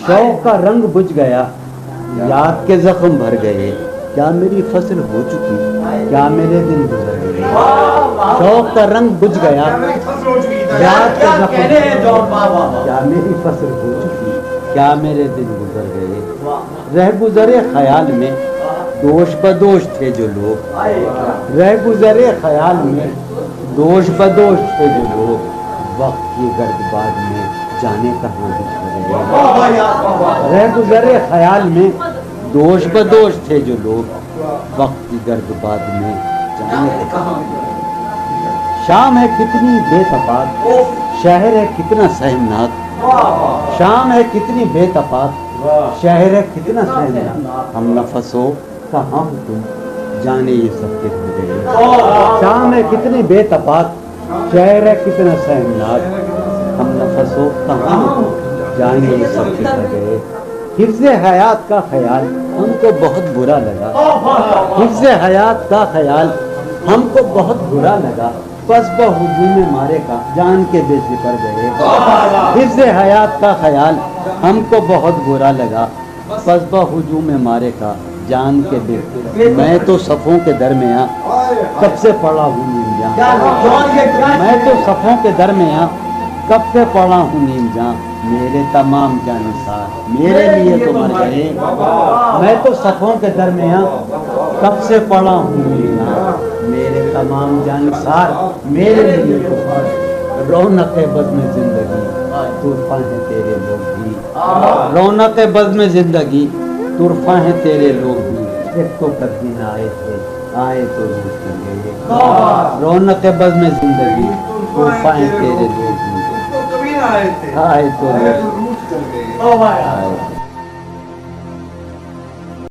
شوق کا رنگ بجھ گیا، یاد کے زخم بھر گئے، کیا میری فصل ہو چکی، کیا میرے دن گزر گئے۔ شوق کا رنگ بجھ گیا، یاد کے زخم بھر گئے، کیا میری فصل ہو چکی، کیا میرے دن گزر گئے۔ رہ گزرے خیال میں دوش بدوش تھے جو لوگ، رہ گزرے خیال میں دوش بدوش تھے جو لوگ، وقت کی گرد باد میں جانے کہاں بچھ گئے۔ رہ گزرے خیال میں دوش بدوش تھے جو لوگ، وقت کی گرد باد میں جانے کہاں بچھ گئے۔ شام ہے کتنی بے تفاوت، شہر ہے کتنا سہمناک، شام ہے کتنی بے تفاوت، شہر ہے کتنا سہمناک، ہم نفس ہو کہاں ہو تم، جانے یہ سب کے ہو گئے۔ شام ہے کتنی بے تفاوت، شہر ہے کتنا سہمناک، ہم نفس ہو کہاں ہو تم، جانے یہ سب کے ہو گئے۔ حفظ حیات کا خیال ہم کو بہت برا لگا، حفظ حیات کا خیال ہم کو بہت برا لگا، بس بہجوم مارے کا جان کے بے ذکر گئے۔ حفظ حیات کا خیال ہم کو بہت برا لگا، بس بہجوم مارے کا جان کے بے، میں تو صفوں کے درمیاں کب سے پڑا ہوں نیم جاں، میں تو صفوں کے درمیاں کب سے پڑا ہوں نیم جاں، میرے تمام جانسار میرے لیے تو مر گئے۔ میں تو صفوں کے درمیاں کب سے پڑا ہوں نیم جاں، میرے تمام جانسار میرے لیے تو مر گئے۔ رونق بزم زندگی طرفہ ہیں تیرے لوگ بھی، رونق بزم زندگی طرفہ ہیں تیرے لوگ بھی، ایک تو کبھی نہ آئے تھے آئے تو روز کر گئے۔ رونق بزم زندگی طرفہ ہیں تیرے لوگ بھی، آئے تو روز کر گئے۔